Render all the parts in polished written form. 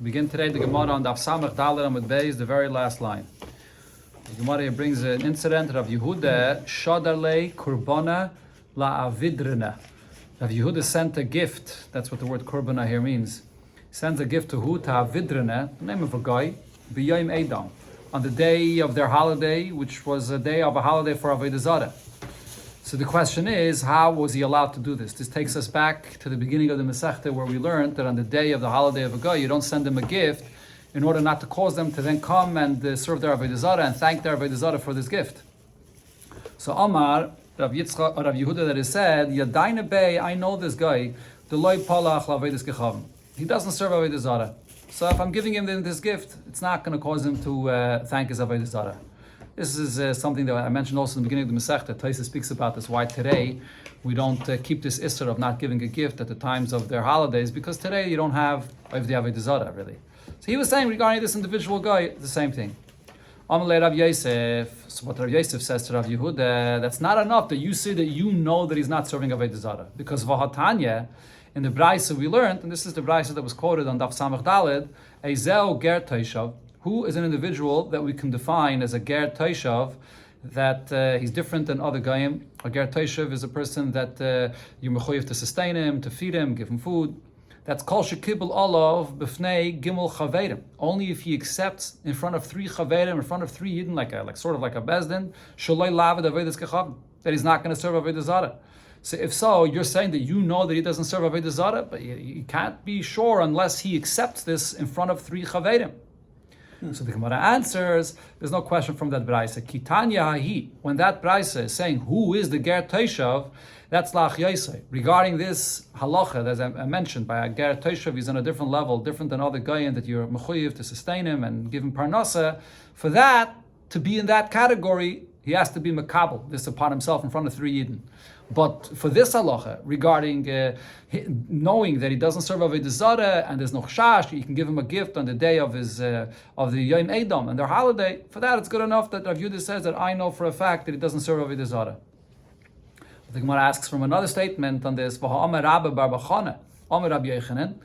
We begin today the Gemara on Daf Samach Dalet Amud Beis, the very last line. The Gemara here brings an incident of Yehuda Shadarle Kurbana La Avidrina. Rav Yehuda sent a gift. That's what the word Kurbana here means. He sends a gift to who? To Avidrina, the name of a guy, B'Yom Edom, on the day of their holiday, which was a day of a holiday for Avoda Zara. So the question is, how was he allowed to do this? This takes us back to the beginning of the Masechta, where we learned that on the day of the holiday of a guy, you don't send them a gift in order not to cause them to then come and serve their Avoda Zara and thank their Avoda Zara for this gift. So Omar, Rav Yehuda that is said, Yadayna Bey, I know this guy, the loy palach lavedis gechavim. He doesn't serve Avoda Zara. So if I'm giving him this gift, it's not going to cause him to thank his Avoda Zara. This is something that I mentioned also in the beginning of the Masechta. Taisa speaks about this, why today we don't keep this issur of not giving a gift at the times of their holidays, because today you don't have Avoda Zara, really. So he was saying regarding this individual guy, the same thing. Amalei Rav Yosef, so what Rav Yosef says to Rav Yehuda, that's not enough that you say that you know that he's not serving Avoda Zara. Because Vahatanya, in the Braisa we learned, and this is the Braisa that was quoted on Daf Samach Daled, Ezel Ger Toshav, who is an individual that we can define as a Ger Toshav, that he's different than other Goyim. A Ger Toshav is a person that you're mechuyev to sustain him, to feed him, give him food. That's Kol Shekibel Olav B'fnei Gimel Chaverim. Only if he accepts in front of three Chaverim, in front of three Yidden, like sort of like a Bezdin, Shaloi Lavad Avodas Kechavim, that he's not going to serve Avoda Zara. So if so, you're saying that you know that he doesn't serve Avoda Zara, but you can't be sure unless he accepts this in front of three Chaverim. So the Gemara answers, there's no question from that Braisa. Kitanya Hahi, when that Braisa is saying who is the Ger Toshav, that's Lach Yosei. Regarding this halacha, as I mentioned, by a Ger Toshav, he's on a different level, different than other Goyim, that you're mechuyev to sustain him and give him parnasa. For that, to be in that category, he has to be makabel, this upon himself in front of three Yidden. But for this halacha, regarding knowing that he doesn't serve Avoda Zara and there's no chash, you can give him a gift on the day of his of the Yom Edom and their holiday. For that, it's good enough that Rav Yehuda says that I know for a fact that he doesn't serve Avoda Zara. The Gemara asks from another statement on this: V'ha'amar Rabba bar Bachana, Amar Rabbi Yochanan,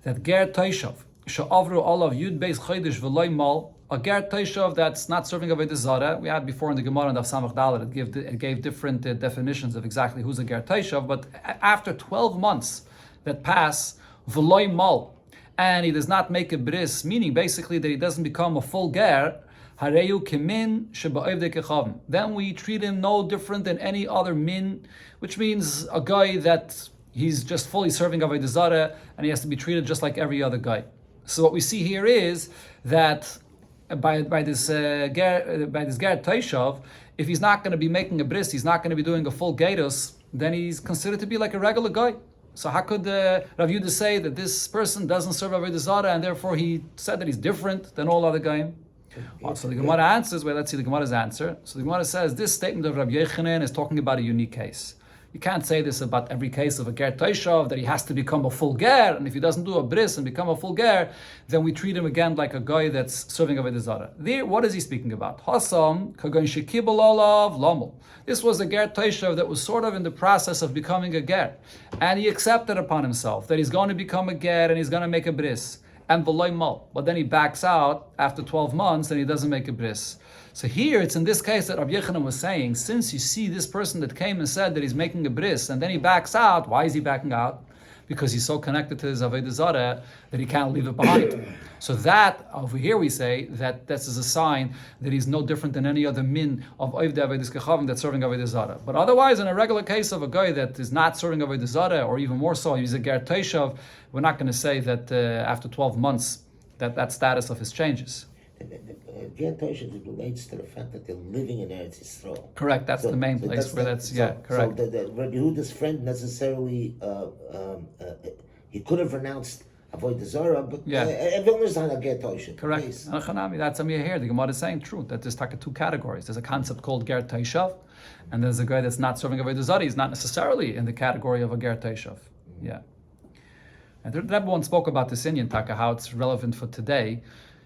that Ger Toshav she'avru olav Yud Beis Chodesh v'loy mal. A Ger Toshav that's not serving Avoda Zara. We had before in the Gemara and Daf Samach Dalet, it gave different definitions of exactly who's a Ger Toshav. But after 12 months that pass, v'loy mal, and he does not make a bris, meaning basically that he doesn't become a full ger, hareyu kemin sheba'ovdei kechavim. Then we treat him no different than any other min, which means a guy that he's just fully serving Avoda Zara and he has to be treated just like every other guy. So what we see here is that by this ger Toshav, if he's not going to be making a bris, he's not going to be doing a full gerus, then he's considered to be like a regular guy. So how could Rav Yehuda say that this person doesn't serve Avoda Zara and therefore he said that he's different than all other guys? So the Gemara answers, well, let's see the Gemara's answer. So the Gemara says this statement of Rabbi Yochanan is talking about a unique case. You can't say this about every case of a Ger Toshav, that he has to become a full ger, and if he doesn't do a bris and become a full ger, then we treat him again like a guy that's serving Avoda Zara. There, what is he speaking about? Hasam kagon shekibel olav lamul. This was a Ger Toshav that was sort of in the process of becoming a ger, and he accepted upon himself that he's going to become a ger and he's going to make a bris, and v'loy mal. But then he backs out after 12 months and he doesn't make a bris. So here, it's in this case that Rabbi Yochanan was saying, since you see this person that came and said that he's making a bris, and then he backs out, why is he backing out? Because he's so connected to his Avoda Zara that he can't leave it behind. So that, over here we say, that this is a sign that he's no different than any other min of Ovdei Avodas Kechavim that's serving Avoda Zara. But otherwise, in a regular case of a guy that is not serving Avoda Zara, or even more so, he's a Ger Toshav, we're not going to say that after 12 months, that status of his changes. Ger Toshav relates to the fact that they're living in Eretz Yisrael. Correct. That's the main place where that's correct. So the Rabbi Yehuda's friend necessarily he could have renounced Avoda Zara, but everyone is on a Ger Toshav. Correct. That's here. The Gemara is saying true that there's two categories. There's a concept called Ger Toshav, and there's a guy that's not serving Avoda Zara. He's not necessarily in the category of a Ger Toshav. Yeah. And the Rebbe once spoke about this Inyan Taka, how it's relevant for today.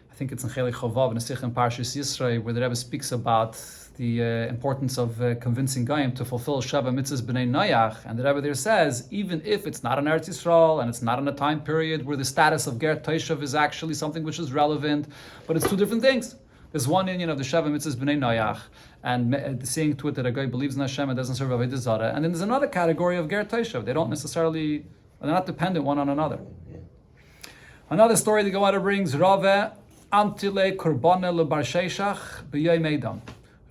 I think it's in Chelik Chovav, in the Sikh and Parshas Yisrael, where the Rebbe speaks about the importance of convincing Goyim to fulfill Sheva Mitzvahs B'nai Noach, and the Rebbe there says, even if it's not in Eretz Yisrael and it's not in a time period where the status of Ger Toshav is actually something which is relevant, but it's two different things. There's one Indian of the Sheva Mitzvahs B'nai Noach, and seeing to it that a guy believes in Hashem and doesn't serve Avoda Zara, and then there's another category of Ger Toshav. They don't necessarily, they're not dependent one on another. Another story the Gemara brings, Rave Antile Kurbane LeBar Sheshach B'Yom Edom.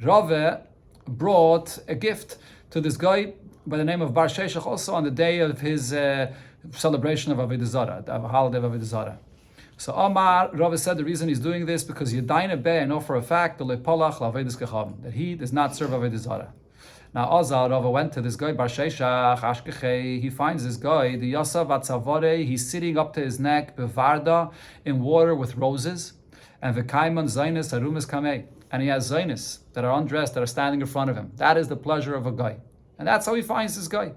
Rave brought a gift to this guy by the name of Bar Sheshach also on the day of his celebration of Avoda Zara, the holiday of Avoda Zara. So Omar, Rave said the reason he's doing this because Yedayne Be, I know for a fact, that he does not serve Avoda Zara. Now Azar, Rave went to this guy, Bar Sheshach, Ashkechei, he finds this guy, the Yasav Atzavore, he's sitting up to his neck, Bevarda, in water with roses, and V'kaiman Zainis Arumis Kamei, and he has Zainis that are undressed, that are standing in front of him. That is the pleasure of a guy. And that's how he finds this guy.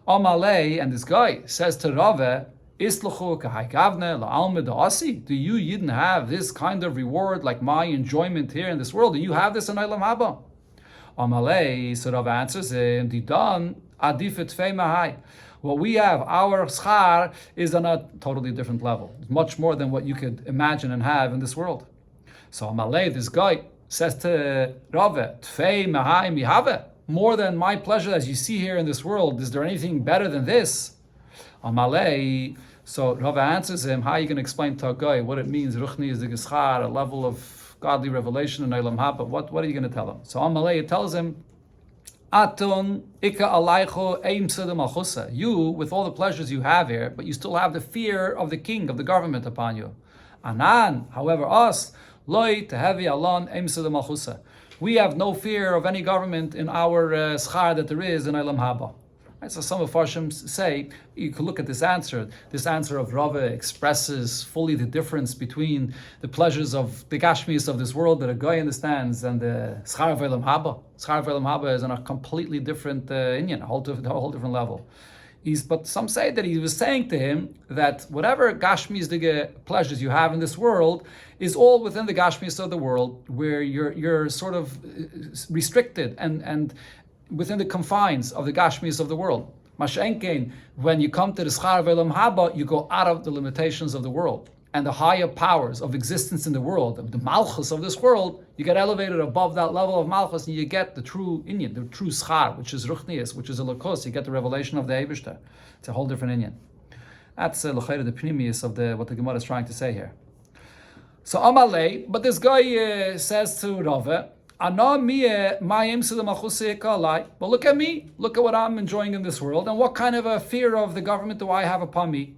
Amalei, and this guy says to Rave, Isluchu kahaykavne la'alme da'asi. Do you Yidden have this kind of reward like my enjoyment here in this world? Do you have this in Olam Haba? Amalei, so Rav answers him, Didan adifet fei mahai. What we have, our schar, is on a totally different level. It's much more than what you could imagine and have in this world. So Amalei, this guy, says to Rave, Tfei mahai mihave. More than my pleasure as you see here in this world, is there anything better than this? Amalei, so Rava answers him, how are you going to explain to a guy what it means, Ruchni is the Gischar, a level of godly revelation in Olam Haba, what are you going to tell him? So Amalei tells him, Aton Ika Alaycho Eim Sedem Alchusa. You, with all the pleasures you have here, but you still have the fear of the king, of the government upon you. Anan, however, us, Loi Tehevi Alon Eim Sedem Alchusa. We have no fear of any government in our schar that there is in Olam Haba. Right, so some of Farshim say, you could look at this answer. This answer of Rava expresses fully the difference between the pleasures of the Gashmis of this world that a guy understands and the Schar of Olam Haba. Schar of Olam Haba is on a completely different Indian, a whole different level. But some say that he was saying to him that whatever Gashmis, the pleasures you have in this world, is all within the Gashmis of the world, where you're sort of restricted and within the confines of the Gashmis of the world. Mashenkein, when you come to the Schar of Olam Haba, you go out of the limitations of the world. And the higher powers of existence in the world, the Malchus of this world, you get elevated above that level of Malchus and you get the true Inyan, the true Schar, which is Ruchnius, which is a Lakos. You get the revelation of the Eibishter. It's a whole different Inyan. That's the Pnimius of what the Gemara is trying to say here. So Amalei, but this guy says to Rave, but look at me, look at what I'm enjoying in this world, and what kind of a fear of the government do I have upon me?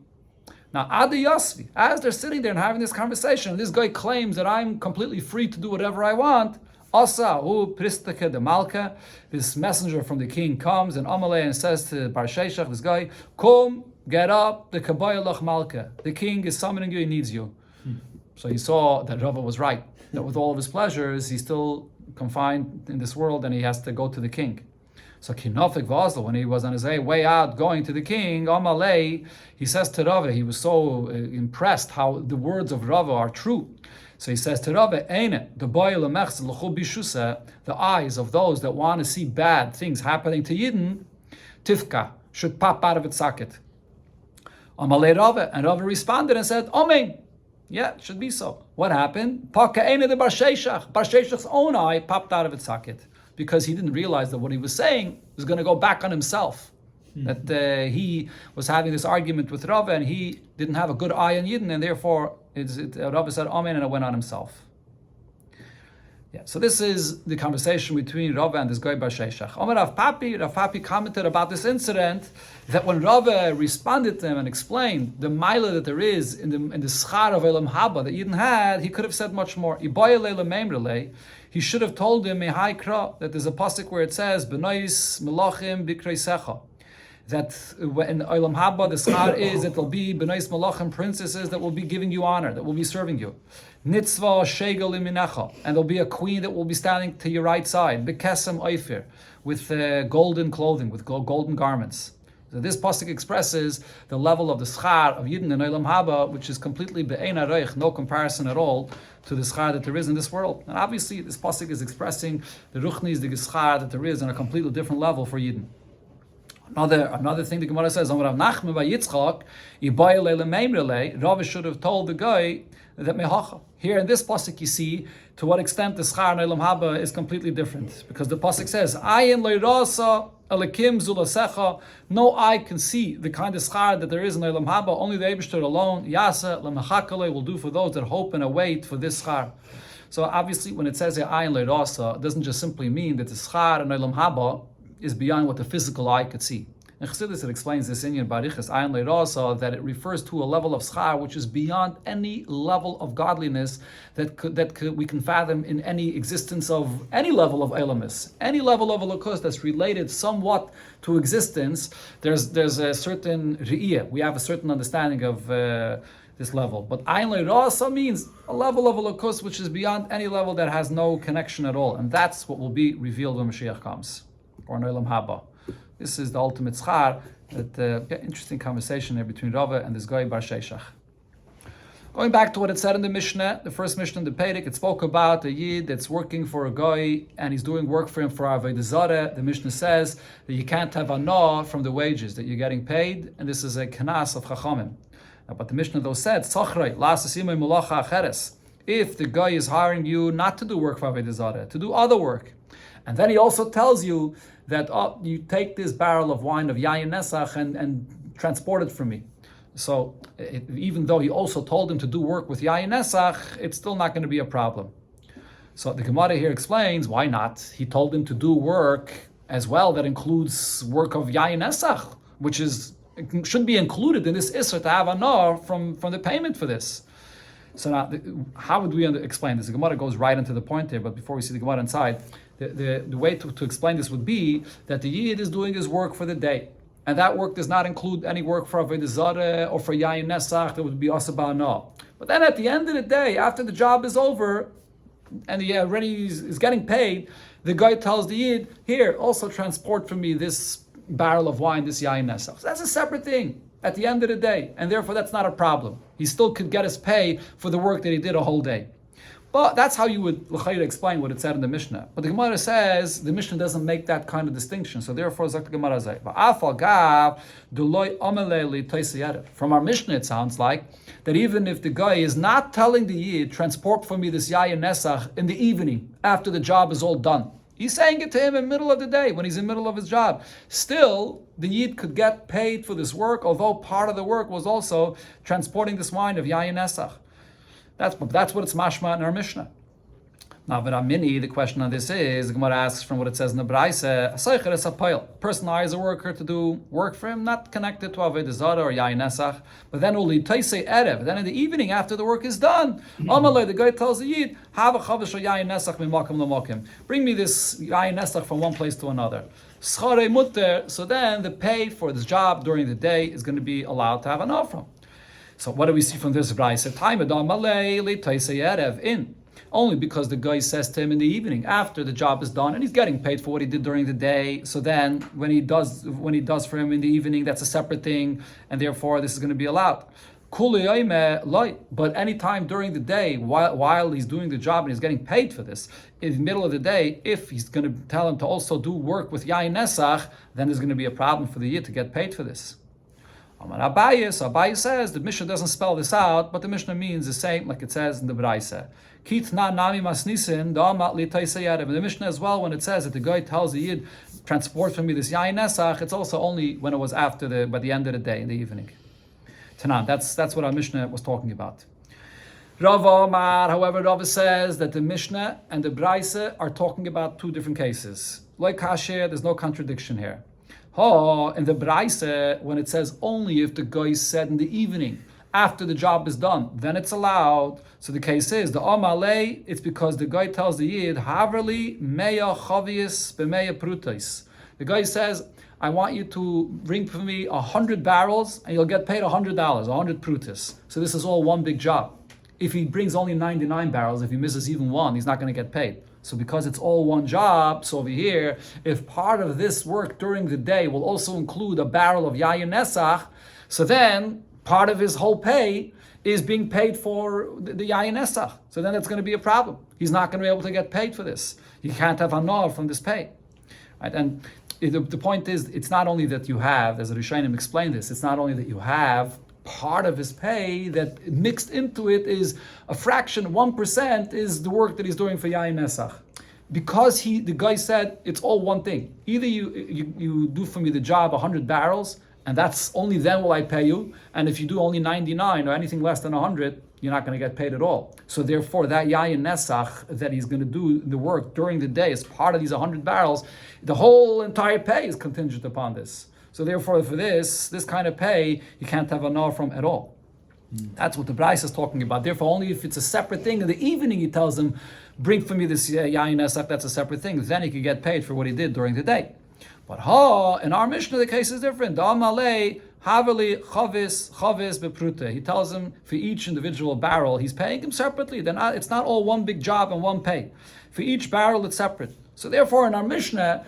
Now, Adi Yasvi, as they're sitting there and having this conversation, this guy claims that I'm completely free to do whatever I want. Asa hu pristake de malka, this messenger from the king comes and Amalei and says to Bar Sheshach, this guy, come, get up, the kabayalach malka. The king is summoning you, he needs you. So he saw that Rava was right, that with all of his pleasures, he's still confined in this world and he has to go to the king. So Kinofik Vazla, when he was on his way out going to the king, Amalei, he says to Rava, he was so impressed how the words of Rava are true. So he says to Rava, the eyes of those that want to see bad things happening to Yidden, Tifka, should pop out of its socket. Amalei Rava, and Rava responded and said, Amen. Yeah, it should be so. What happened? Bar Sheshach's own eye popped out of its socket because he didn't realize that what he was saying was going to go back on himself. That he was having this argument with Rava and he didn't have a good eye on Yidden, and therefore Rava said Amen and it went on himself. Yeah, so this is the conversation between Rava and this guy Bar Sheshach. Rav Papi commented about this incident that when Rava responded to him and explained the mila that there is in the schar of Olam Haba that Yidden had, he could have said much more. He should have told him that there's a pasuk where it says B'nois melachim b'kreisecha, that in Olam Haba the schar is that there'll be B'nois melachim, princesses that will be giving you honor, that will be serving you. Nitzva shegel iminecha, and there'll be a queen that will be standing to your right side. Bekesem oifir, with golden clothing, with golden garments. So this pasuk expresses the level of the schar of Yidden in Olam Haba, which is completely be'ein areich, no comparison at all to the schar that there is in this world. And obviously, this pasuk is expressing the ruchnis, the schar that there is on a completely different level for Yidden. Another thing the Gemara says, Rav Nachman by Yitzchak, Rav should have told the guy that mehacha. Here in this pasuk, you see to what extent the schar in Olam Haba is completely different, because the pasuk says, "Ayin leirasa alekim zulasecha." No eye can see the kind of schar that there is in Olam Haba. Only the Eibishter alone. Yasa lemechakale will do for those that hope and await for this schar. So obviously, when it says ayin leirasa, it doesn't just simply mean that the schar in Olam Haba is beyond what the physical eye could see. In Chassidus, it explains this in Barichas Ayin Leirasa that it refers to a level of schar which is beyond any level of godliness we can fathom in any existence of any level of elamis, any level of alakus that's related somewhat to existence. There's a certain re'iyah. We have a certain understanding of this level. But Ayin Leirasa means a level of alakus which is beyond any level that has no connection at all, and that's what will be revealed when Mashiach comes, or in Olam Haba. This is the ultimate schar. Interesting conversation here between Rava and this guy Bar Sheshach. Going back to what it said in the Mishnah, the first Mishnah in the Perek, it spoke about a Yid that's working for a guy and he's doing work for him for Avoda Zara. The Mishnah says that you can't have anah from the wages that you're getting paid, and this is a kanas of Chachamim. But the Mishnah though said, Tzochrei, la'asasimei mulacha acheres. If the guy is hiring you not to do work for Avoda Zara, to do other work, and then he also tells you that you take this barrel of wine of Yayin Nesach and transport it for me. So even though he also told him to do work with Yayin Nesach, it's still not going to be a problem. So the Gemara here explains, why not? He told him to do work as well that includes work of Yayin Nesach, which should be included in this Isser to have anah from the payment for this. So now, how would we explain this? The Gemara goes right into the point here, but before we see the Gemara inside, the way to explain this would be that the Yid is doing his work for the day, and that work does not include any work for Avoda Zara or for Yayin Nesach that would be Asaba Anah. But then at the end of the day, after the job is over, and he already is getting paid, the guy tells the Yid, here, also transport for me this barrel of wine, this Yayin Nesach. So that's a separate thing at the end of the day, and therefore that's not a problem. He still could get his pay for the work that he did a whole day. But that's how you would explain what it said in the Mishnah. But the Gemara says the Mishnah doesn't make that kind of distinction. So therefore, Zak the Gemara say, from our Mishnah, it sounds like that even if the guy is not telling the Yid, transport for me this Yayin Nesach in the evening after the job is all done, he's saying it to him in the middle of the day when he's in the middle of his job. Still, the Yid could get paid for this work, although part of the work was also transporting this wine of Yayin Nesach. That's what it's mashma in our Mishnah. Now, V'ramini, the question on this is, the Gemara asks from what it says in the Braise, Asaycher es ha'poil. Person hires a worker to do work for him, not connected to Avoda Zara or Yayin Nesach, but then uli taisei erev. Then in the evening, after the work is done, Amalei, the guy tells the Yid, have a chavish or Yayin Nesach mimakim l'makim. Bring me this Yayin Nesach from one place to another. Schare mutter. So then the pay for this job during the day is going to be allowed to have an offer. So what do we see from this Braise? In. Only because the guy says to him in the evening after the job is done, and he's getting paid for what he did during the day. So then when he does for him in the evening, that's a separate thing, and therefore this is going to be allowed. But any time during the day, while he's doing the job and he's getting paid for this, in the middle of the day, if he's going to tell him to also do work with Yayin Nesach, then there's going to be a problem for the Yid to get paid for this. Abaye says the Mishnah doesn't spell this out, but the Mishnah means the same like it says in the Braise. The Mishnah as well, when it says that the guy tells the Yid, transport for me this Yayin Nesach, it's also only when it was by the end of the day, in the evening. Tanan, that's what our Mishnah was talking about. However, Rava says that the Mishnah and the Braise are talking about two different cases. Like Kasher, there's no contradiction here. In the Braise, when it says only if the guy said in the evening, after the job is done, then it's allowed. So the case is, the Amalei, it's because the guy tells the Yid, Haverli meya chavius b'meya prutais. The guy says, I want you to bring for me 100 barrels, and you'll get paid $100, 100 prutis. So this is all one big job. If he brings only 99 barrels, if he misses even one, he's not going to get paid. So because it's all one job, so over here, if part of this work during the day will also include a barrel of yayin nesach, so then part of his whole pay is being paid for the yayin nesach. So then it's going to be a problem. He's not going to be able to get paid for this. He can't have hanor from this pay. Right? And the point is, it's not only that you have, as the Rishonim explained this, it's not only that you have part of his pay that mixed into it is a fraction, 1% is the work that he's doing for yayin nesach. Because the guy said it's all one thing. Either you do for me the job 100 barrels, and that's only then will I pay you. And if you do only 99 or anything less than 100, you're not going to get paid at all. So therefore, that yayin nesach that he's going to do the work during the day as part of these 100 barrels, the whole entire pay is contingent upon this. So therefore, for this kind of pay, you can't have a nar from at all. That's what the Bryce is talking about. Therefore, only if it's a separate thing in the evening, he tells him, bring for me this yayin nesach, that's a separate thing. Then he could get paid for what he did during the day. But in our Mishnah, the case is different. He tells him for each individual barrel, he's paying him separately. It's not all one big job and one pay. For each barrel, it's separate. So therefore, in our Mishnah,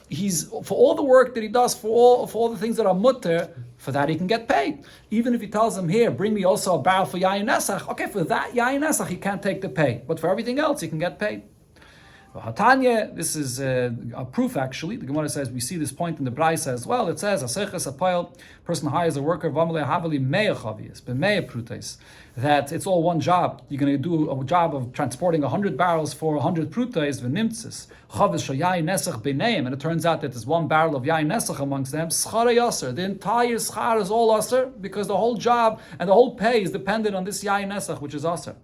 he's for all the work that he does, for all the things that are mutter, for that he can get paid. Even if he tells him, here, bring me also a barrel for yayin nesach. Okay, for that yayin nesach, he can't take the pay. But for everything else, he can get paid. Hatanya, this is a proof actually. The Gemara says we see this point in the Braisa as well. It says person hires a worker that it's all one job. You're going to do a job of transporting 100 barrels for 100 prutais v'nimtzis and it turns out that there's one barrel of yayin nesach amongst them. The entire schar is all aser because the whole job and the whole pay is dependent on this yayin nesach, which is aser.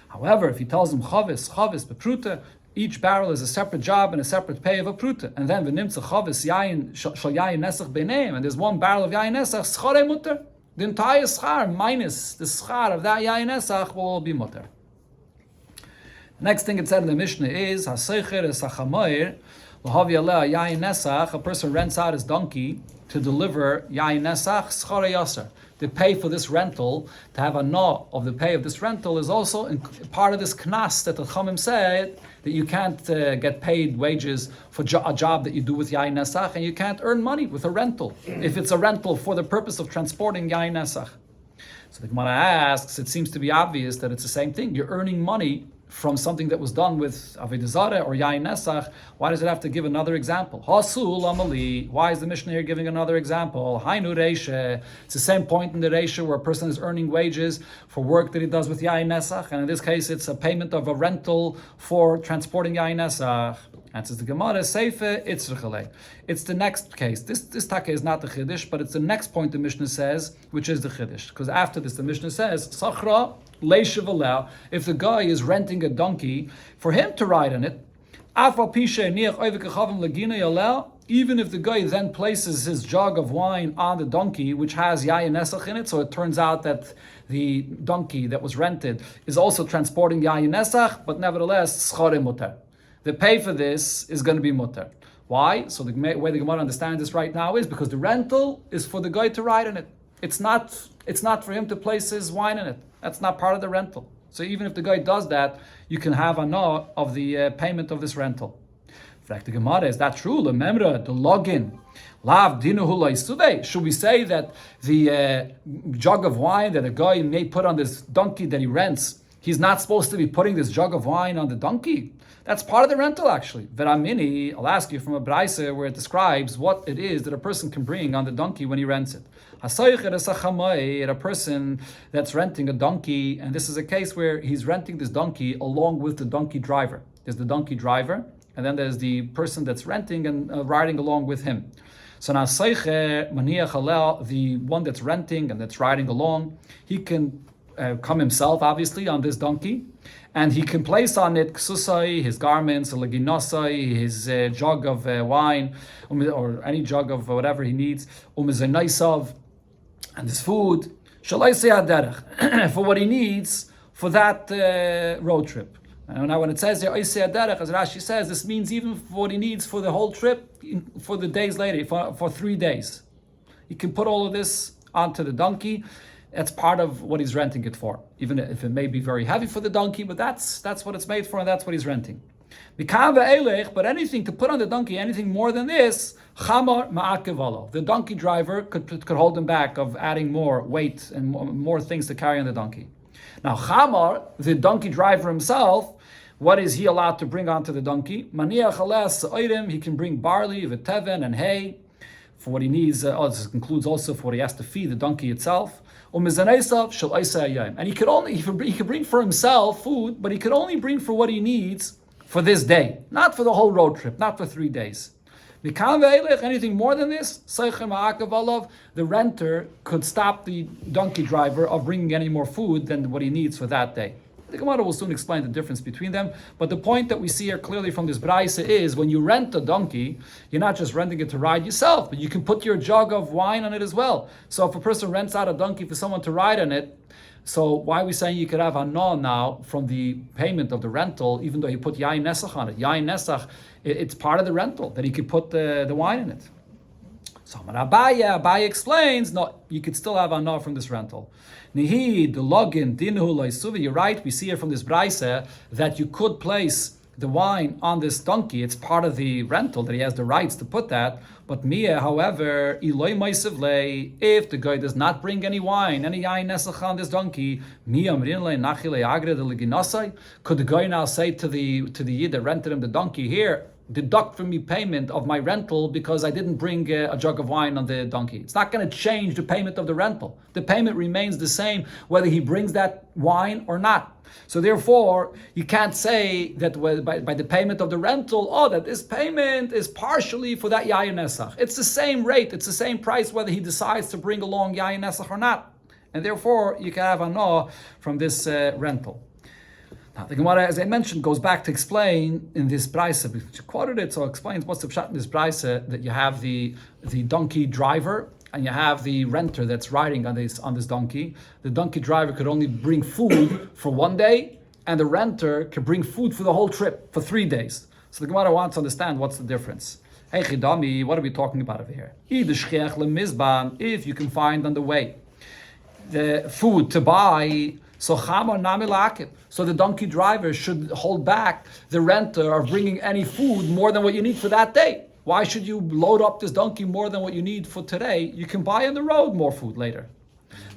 However, if he tells them chavis bepruta, each barrel is a separate job and a separate pay of a pruta. And then v'nimtza chavis yayin shal yayin nesach b'neim, and there's one barrel of yayin nesach, schare mutter. The entire schar minus the schar of that yayin nesach will all be mutter. Next thing it said in the Mishnah is haseicher es hachamoir l'havi aleh yayin nesach. A person rents out his donkey to deliver yayin nesach schare yaser. The pay for this rental, to have a na of the pay of this rental, is also part of this knas that the Chachamim said that you can't get paid wages for a job that you do with yayin nesach, and you can't earn money with a rental if it's a rental for the purpose of transporting yayin nesach. So the Gemara asks, it seems to be obvious that it's the same thing. You're earning money from something that was done with Avoda Zara or yayin nesach. Why does it have to give another example? Hasul amali. Why is the Mishnah here giving another example? Hainu reisha. It's the same point in the reisha where a person is earning wages for work that he does with yayin nesach, and in this case, it's a payment of a rental for transporting yayin nesach. Answers the Gemara, Seife Itzrichalei. It's the next case. This take is not the Chiddush, but it's the next point the Mishnah says, which is the Chiddush. Because after this, the Mishnah says, Sachra Leishav Aleh, if the guy is renting a donkey for him to ride on it, even if the guy then places his jug of wine on the donkey, which has yayin nesach in it, so it turns out that the donkey that was rented is also transporting yayin nesach, but nevertheless, schare muter. The pay for this is going to be mutter. Why? So the way the Gemara understands this right now is because the rental is for the guy to ride in it. It's not for him to place his wine in it. That's not part of the rental. So even if the guy does that, you can have a no of the payment of this rental. In fact, the Gemara, is that true? The memra, the login, lav dinuhu. Should we say that the jug of wine that a guy may put on this donkey that he rents, he's not supposed to be putting this jug of wine on the donkey? That's part of the rental, actually. Veramini, I'll ask you from a braisa where it describes what it is that a person can bring on the donkey when he rents it. A person that's renting a donkey, and this is a case where he's renting this donkey along with the donkey driver. There's the donkey driver, and then there's the person that's renting and riding along with him. So now, the one that's renting and that's riding along, he can come himself, obviously, on this donkey, and he can place on it ksusai, his garments, leginosai, his jug of wine, or any jug of whatever he needs, umizanaisav, and his food, for what he needs for that road trip. And now when it says there, as Rashi says, this means even for what he needs for the whole trip, for the days later, for 3 days. He can put all of this onto the donkey. That's part of what he's renting it for, even if it may be very heavy for the donkey, but that's what it's made for, and that's what he's renting. But anything to put on the donkey, anything more than this, chamar ma'akevalo. The donkey driver could hold him back of adding more weight and more things to carry on the donkey. Now, chamar, the donkey driver himself, what is he allowed to bring onto the donkey? Maniach alas item, he can bring barley, v'teven, and hay for what he needs. This includes also for what he has to feed the donkey itself. And he could bring for himself food, but he could only bring for what he needs for this day, not for the whole road trip, not for 3 days. Anything more than this, the renter could stop the donkey driver of bringing any more food than what he needs for that day. The Gemara will soon explain the difference between them, but the point that we see here clearly from this Braisa is when you rent a donkey, you're not just renting it to ride yourself, but you can put your jug of wine on it as well. So if a person rents out a donkey for someone to ride on it, so why are we saying you could have anah now from the payment of the rental, even though you put yain nesach on it? Yain nesach, it's part of the rental, that he could put the wine in it. So Abaye explains, no, you could still have anah from this rental. Nihi, the login, dinhu loisuvi, you're right, we see here from this braise that you could place the wine on this donkey. It's part of the rental that he has the rights to put that. But Mia, however, if the guy does not bring any wine, any yain nesach on this donkey, could the guy now say to the yid that rented him the donkey, here, deduct from me payment of my rental because I didn't bring a jug of wine on the donkey. It's not going to change the payment of the rental. The payment remains the same whether he brings that wine or not. So therefore, you can't say that by the payment of the rental, that this payment is partially for that yayin nesach. It's the same rate, it's the same price whether he decides to bring along yayin nesach or not. And therefore, you can have anah from this rental. Now, the Gemara, as I mentioned, goes back to explain in this brayse, which quoted it, so it explains what's the pshat in this brayse, that you have the donkey driver and you have the renter that's riding on this donkey. The donkey driver could only bring food for 1 day, and the renter could bring food for the whole trip, for 3 days. So the Gemara wants to understand what's the difference. Hey Chidami, what are we talking about over here? If you can find on the way the food to buy, so the donkey driver should hold back the renter of bringing any food more than what you need for that day. Why should you load up this donkey more than what you need for today? You can buy on the road more food later.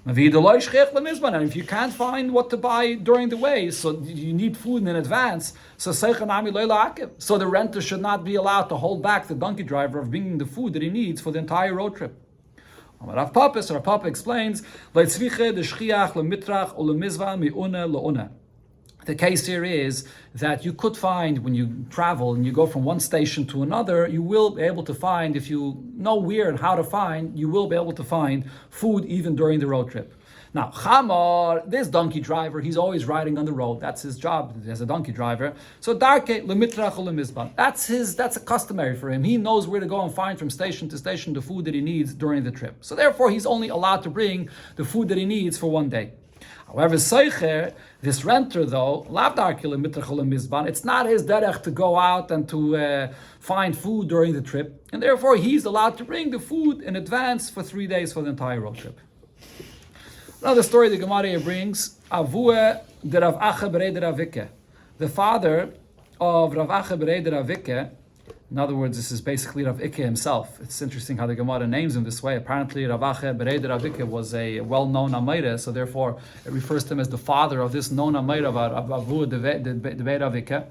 And if you can't find what to buy during the way, so you need food in advance, so the renter should not be allowed to hold back the donkey driver of bringing the food that he needs for the entire road trip. Rav Papa explains, the case here is that you could find, when you travel and you go from one station to another, you will be able to find, if you know where and how to find, you will be able to find food even during the road trip. Now, Chamar, this donkey driver, he's always riding on the road. That's his job as a donkey driver. So Darke lemitrach ulemizban. That's a customary for him. He knows where to go and find from station to station the food that he needs during the trip. So therefore, he's only allowed to bring the food that he needs for 1 day. However, Seicher, this renter though, it's not his derech to go out and to find food during the trip, and therefore he's allowed to bring the food in advance for 3 days for the entire road trip. Another story the Gemara brings, Avue de Rav Acha berei de Ravike. The father of Rav Acha berei de Ravike, in other words, this is basically Rav Ikke himself. It's interesting how the Gemara names him this way. Apparently, Rav Acha berei de Ravike was a well-known Amayra, so therefore it refers to him as the father of this known Amayra of Avue de Ravike.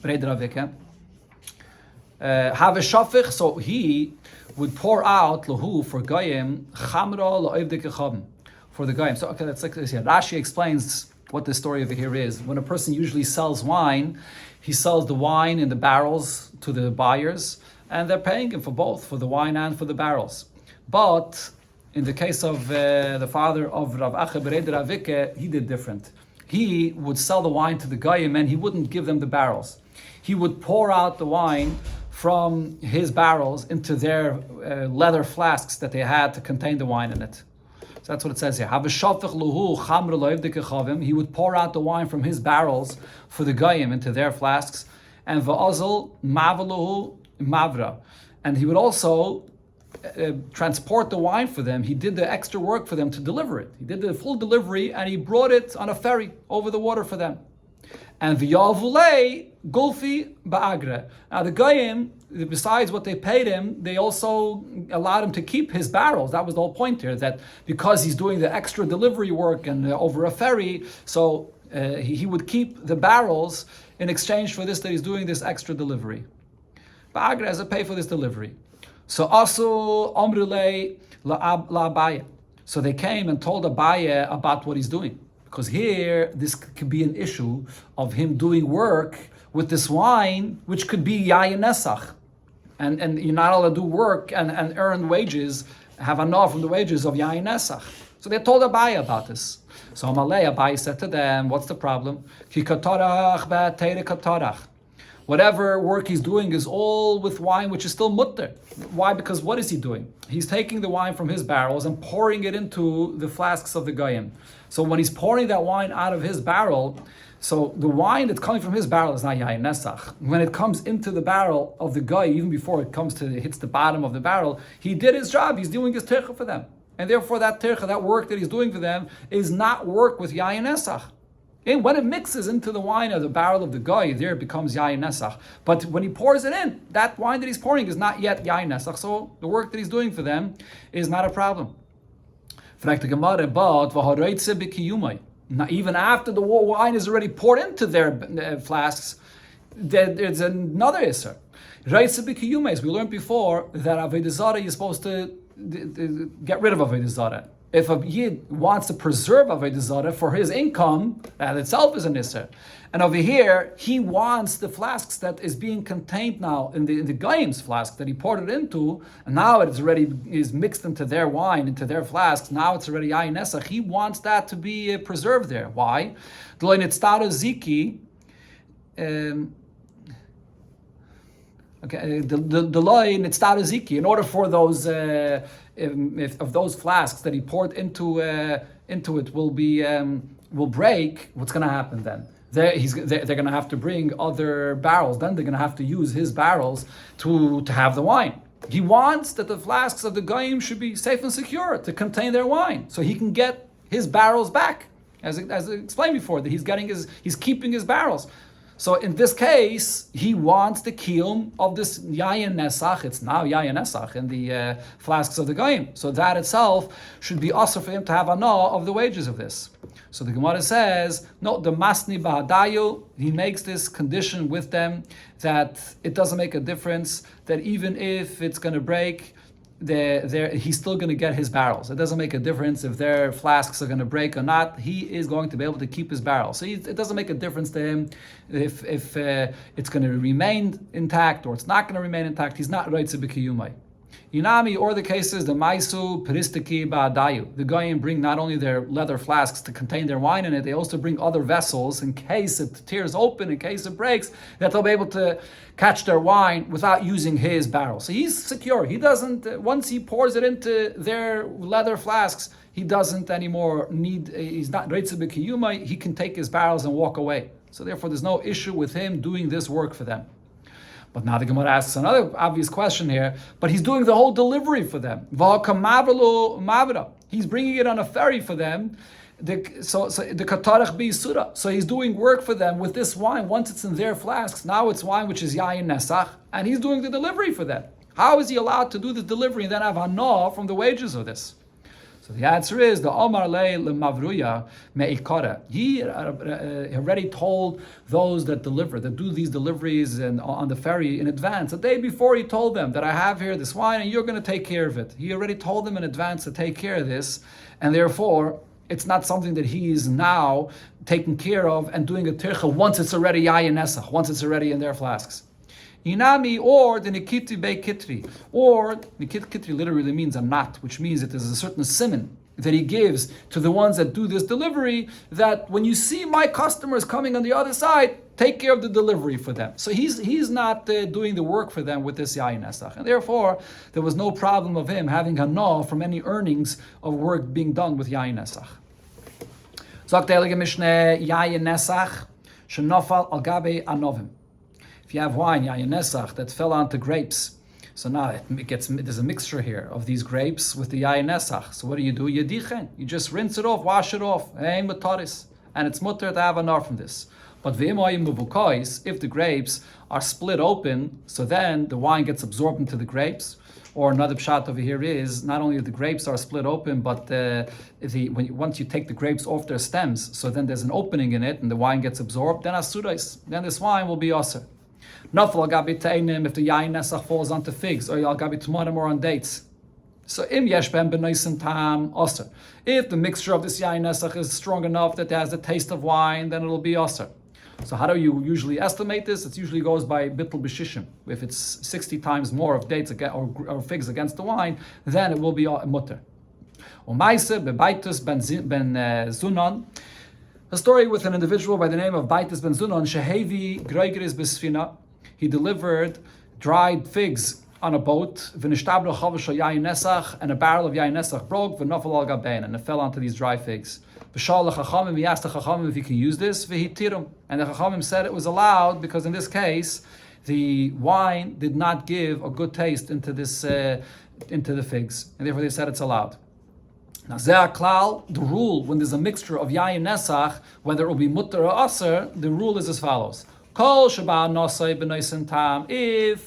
Berei de Ravike. Have a shafich, so he would pour out lahu for Goyim chamra la'oivdei kechavim. For the Goyim. So okay, let's like this here. Rashi explains what the story over here is. When a person usually sells wine, he sells the wine in the barrels to the buyers, and they're paying him for both, for the wine and for the barrels. But in the case of the father of Rav Acha berei de Ravike, he did different. He would sell the wine to the Goyim and he wouldn't give them the barrels. He would pour out the wine from his barrels into their leather flasks that they had to contain the wine in it. So that's what it says here. He would pour out the wine from his barrels for the Goyim into their flasks, and va'azal mavaluhu mavra, and he would also transport the wine for them. He did the extra work for them to deliver it. He did the full delivery, and he brought it on a ferry over the water for them. and v'yavulei gulfi ba'agre. Now the goyim, besides what they paid him, they also allowed him to keep his barrels. That was the whole point here, that because he's doing the extra delivery work and over a ferry, so he would keep the barrels in exchange for this, that he's doing this extra delivery. Ba'agre as a pay for this delivery. So also Amrulei la'Abaye. So they came and told Abaye about what he's doing. Because here, this could be an issue of him doing work with this wine, which could be yayin nesach. And you're not allowed to do work and earn wages, have enough from the wages of yayin nesach. So they told Abaye about this. So Abaye said to them, what's the problem? Ki katarach ba'teire katarach. Whatever work he's doing is all with wine which is still mutter. Why? Because what is he doing? He's taking the wine from his barrels and pouring it into the flasks of the goyim. So when he's pouring that wine out of his barrel, so the wine that's coming from his barrel is not yayin nesach. When it comes into the barrel of the guy, even before it hits the bottom of the barrel, he did his job. He's doing his tircha for them, and therefore that tircha, that work that he's doing for them, is not work with yayin nesach. And when it mixes into the wine of the barrel of the guy, there it becomes yayin nesach. But when he pours it in, that wine that he's pouring is not yet yayin nesach. So the work that he's doing for them is not a problem. Now, even after the wine is already poured into their flasks, there's another isser. We learned before that Avoda Zara, you're supposed to get rid of Avoda Zara. If a Yid wants to preserve Avoda Zara for his income, that itself is an isser. And over here, he wants the flasks that is being contained now in the Goyim's flask that he poured it into, and now it is mixed into their wine, into their flasks. Now it's already yayin nesach. He wants that to be preserved there. Why? Ziki. The loy nitztar ziki. In order for those of those flasks that he poured into it will break, what's going to happen then? They're going to have to bring other barrels. Then they're going to have to use his barrels to have the wine. He wants that the flasks of the goyim should be safe and secure to contain their wine, so he can get his barrels back. As I explained before, that he's keeping his barrels. So in this case, he wants the kiyum of this yayin nesach. It's now yayin nesach in the flasks of the goyim. So that itself should be also for him to have ana of the wages of this. So the Gemara says, no, the masni ba'adayu, he makes this condition with them that it doesn't make a difference, that even if it's going to break, he's still going to get his barrels. It doesn't make a difference if their flasks are going to break or not. He is going to be able to keep his barrels. So it doesn't make a difference to him if it's going to remain intact or it's not going to remain intact. He's not reitze b'kiyumai. Inami, or the cases, the maisu peristiki ba'adayu. The goyim bring not only their leather flasks to contain their wine in it, they also bring other vessels in case it tears open, in case it breaks, that they'll be able to catch their wine without using his barrel. So he's secure. He doesn't, once he pours it into their leather flasks, he doesn't anymore he's not reitze b'kiyumai, he can take his barrels and walk away. So therefore there's no issue with him doing this work for them. But now the Gemara asks another obvious question here. But he's doing the whole delivery for them. He's bringing it on a ferry for them. So the katarach b'yisura. So he's doing work for them with this wine. Once it's in their flasks, now it's wine which is yayin nesach, and he's doing the delivery for them. How is he allowed to do the delivery and then have hana from the wages of this? So the answer is the Omar Le Mavruya Me'ikara. He already told those that do these deliveries and on the ferry in advance. The day before, he told them that I have here this wine and you're going to take care of it. He already told them in advance to take care of this, and therefore it's not something that he is now taking care of and doing a tircha once it's already yayin nesach, once it's already in their flasks. Inami, or the Nikiti Bei Kitri. Or Nikit Kitri literally means a knot, which means that there's a certain simon that he gives to the ones that do this delivery, that when you see my customers coming on the other side, take care of the delivery for them. So he's not doing the work for them with this yayin nesach. And therefore, there was no problem of him having hana from any earnings of work being done with yayin nesach. Sagt der Heilige Mishneh, yayin nesach, shenofal al gabe anovim. If you have wine, yayin nesach, that fell onto grapes, so now there's a mixture here of these grapes with the yayin nesach. So what do? Yedichen. You just rinse it off, wash it off. Ein mataris. and it's mutter to have a nar from this. But if the grapes are split open, so then the wine gets absorbed into the grapes. Or another pshat over here is not only the grapes are split open, but once you take the grapes off their stems, so then there's an opening in it, and the wine gets absorbed. Then asurais, then this wine will be aser. Nafal al gabi te'inim, if the yain nesach falls onto figs, or al gabi tamarim or on dates. So im yesh ben benoisen tam aser. If the mixture of this yain nesach is strong enough that it has the taste of wine, then it'll be aser. So how do you usually estimate this? It usually goes by bittul b'shishim. If it's 60 times more of dates or figs against the wine, then it will be mutter. Umaise bebaitus ben Zunon. A story with an individual by the name of Baitus ben Zunon, shehevi greigeris besfina. He delivered dried figs on a boat, and a barrel of yain nesach broke, and it fell onto these dry figs. He asked the Chachamim if he can use this, and the Chachamim said it was allowed because in this case, the wine did not give a good taste into the figs, and therefore they said it's allowed. Now, the rule when there's a mixture of yain nesach, whether it will be mutter or aser, the rule is as follows. If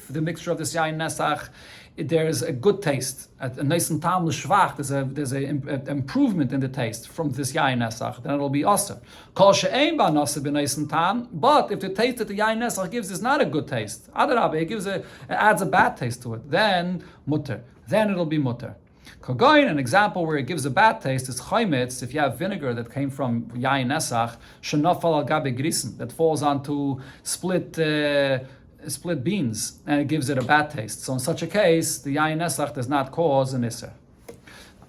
the mixture of this yain nesach, there's a good taste, a nice and tam l'shvach, there's an improvement in the taste from this yain nesach, then it'll be aser. But if the taste that the yain nesach gives is not a good taste, it adds a bad taste to it, then mutter, then it'll be mutter. An example where it gives a bad taste is chaymetz. If you have vinegar that came from yain nesach, shenafal al gabe grisen, that falls onto split beans, and it gives it a bad taste. So in such a case, the yain nesach does not cause an iser.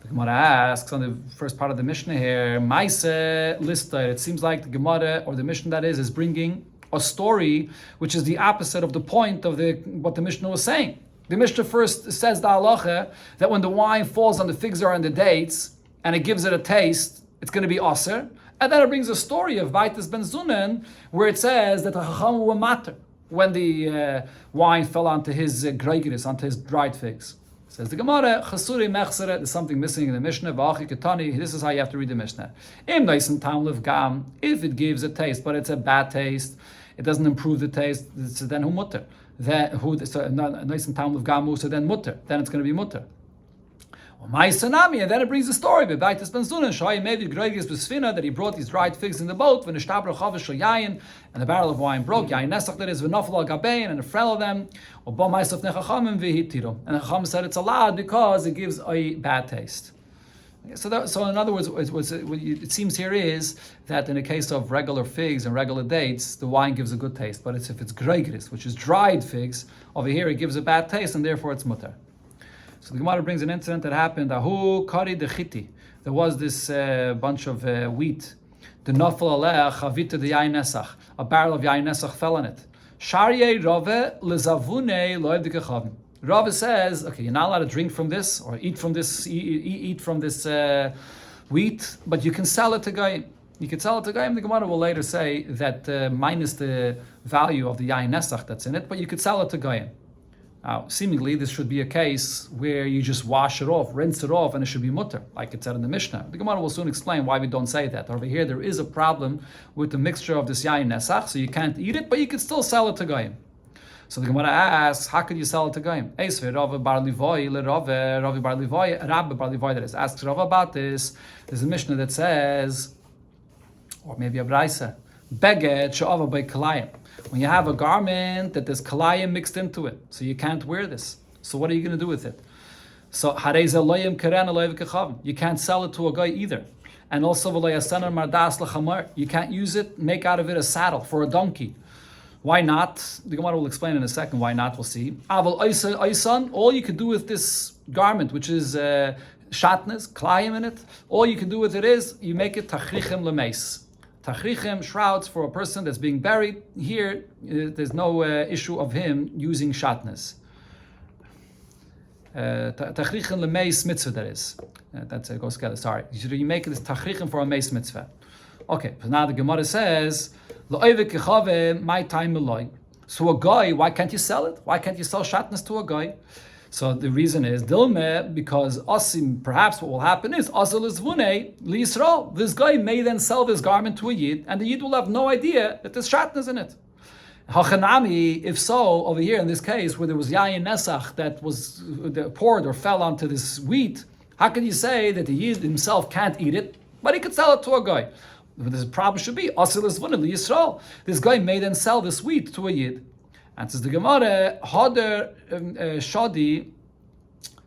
The Gemara asks on the first part of the Mishnah here, Maise lista. It seems like the Gemara or the Mishnah that is bringing a story which is the opposite of the point of what the Mishnah was saying. The Mishnah first says the halacha that when the wine falls on the figs or on the dates and it gives it a taste, it's going to be aser. And then it brings a story of Baitus ben Zunon where it says that the Chacham were matter when the wine fell onto his greigeris, onto his dried figs. Says the Gemara, Chasuri mechsere, there's something missing in the Mishnah. V'achi ketani, this is how you have to read the Mishnah. Im noisen tam lev gam, if it gives a taste, but it's a bad taste, it doesn't improve the taste, so then hu mutter. Nice and town of gamu, so then mutter. Then it's going to be mutter. And then it brings the story that he brought these dried figs in the boat, and the barrel of wine broke. And it fell of them. And the Chacham said it's allowed because it gives a bad taste. So in other words, it seems here is that in the case of regular figs and regular dates, the wine gives a good taste. But if it's greigeris, which is dried figs, over here it gives a bad taste, and therefore it's mutter. So the Gemara brings an incident that happened. Ahu kari dechiti. There was this bunch of wheat. The nafal aleh chavita de yain nesach. A barrel of yain nesach fell on it. Sharyei rove lezavune loev dekechavim. Rava says, okay, you're not allowed to drink from this or eat from this wheat, but you can sell it to Goyim. You can sell it to Goyim. The Gemara will later say that minus the value of the yain nesach that's in it, but you could sell it to Goyim. Now, seemingly, this should be a case where you just wash it off, rinse it off, and it should be mutter, like it said in the Mishnah. The Gemara will soon explain why we don't say that. Over here, there is a problem with the mixture of this yain nesach, so you can't eat it, but you can still sell it to Goyim. So the Gemara asks, how could you sell it to Goyim? Asks Rav bar Livoi, that is. Asks Rav about this. There's a Mishnah that says, or maybe a Braisa, Beged she'ava by kalayim. When you have a garment that there's kalayim mixed into it, so you can't wear this. So what are you going to do with it? So you can't sell it to a guy either. And also you can't use it, make out of it a saddle for a donkey. Why not? The Gemara will explain in a second why not, we'll see. All you can do with this garment, which is shatnez, klayim in it, all you can do with it is, you make it tachrichem lemeis. Tachrichim, shrouds for a person that's being buried. Here, there's no issue of him using shatnez. Tachrichim lemeis mitzvah, that is. That's it goes together, sorry. You make it as tachrichim for a meis mitzvah. Okay, so now the Gemara says, my time. So a guy, why can't you sell it? Why can't you sell shatnez to a guy? So the reason is Dilme, because Asim, perhaps what will happen is Asal is Vune Li Yisrael. This guy may then sell this garment to a Yid, and the Yid will have no idea that there's shatnez in it. Hachanami, if so, over here in this case where there was Yayin Nesach that was poured or fell onto this wheat, how can you say that the Yid himself can't eat it, but he could sell it to a guy? The problem should be Asal is Vune Li Yisrael. This guy may then sell this wheat to a Yid. And says the Gemara, Hader Shadi.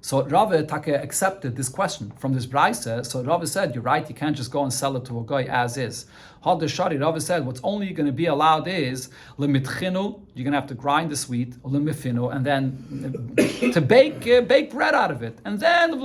So Rava Taka accepted this question from this Braisa. So Rava said, you're right, you can't just go and sell it to a guy as is. Hader Shadi, Rava said, what's only going to be allowed is Lemitchinu, you're going to have to grind the wheat, Lemifinu, and then to bake bread out of it. And then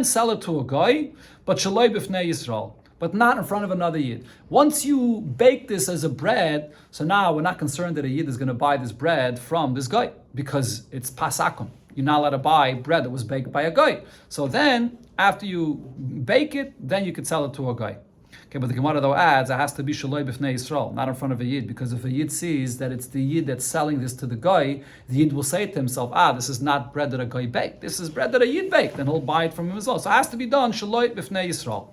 sell it to a guy, but Shaloi B'fnei Yisrael, but not in front of another Yid. Once you bake this as a bread, so now we're not concerned that a Yid is going to buy this bread from this guy, because it's pasakum. You're not allowed to buy bread that was baked by a guy. So then, after you bake it, then you could sell it to a guy. Okay, but the Gemara though adds, it has to be shaloi b'fnei Yisrael, not in front of a Yid, because if a Yid sees that it's the Yid that's selling this to the guy, the Yid will say to himself, this is not bread that a guy baked, this is bread that a Yid baked, and he'll buy it from him as well. So it has to be done shaloi b'fnei Yisrael.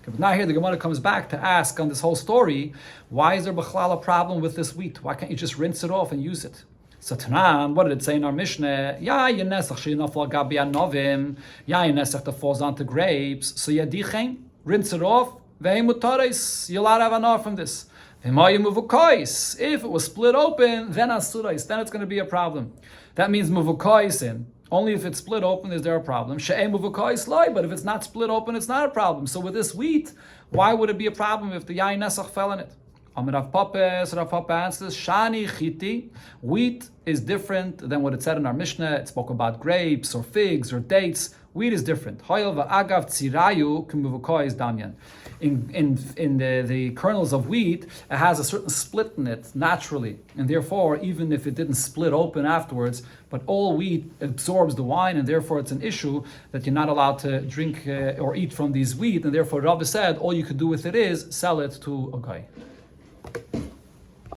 But now here the Gemara comes back to ask on this whole story, why is there b'chlal a problem with this wheat? Why can't you just rinse it off and use it? So Tanan, what did it say in our Mishnah? Yenesach she'nafal gabi anovim, yenesach that falls onto grapes. So yadichem, rinse it off. Ve'imutaris, you'll have an off from this. If it was split open, then asurais, then it's going to be a problem. That means muvukais in. Only if it's split open is there a problem. But if it's not split open, it's not a problem. So with this wheat, why would it be a problem if the yain nesach fell in it? Rav Papa answers, Shani chiti, wheat is different than what it said in our Mishnah. It spoke about grapes or figs or dates. Wheat is different. In the kernels of wheat, it has a certain split in it naturally, and therefore, even if it didn't split open afterwards, but all wheat absorbs the wine, and therefore it's an issue that you're not allowed to drink or eat from these wheat, and therefore Rabbi said all you could do with it is sell it to a guy.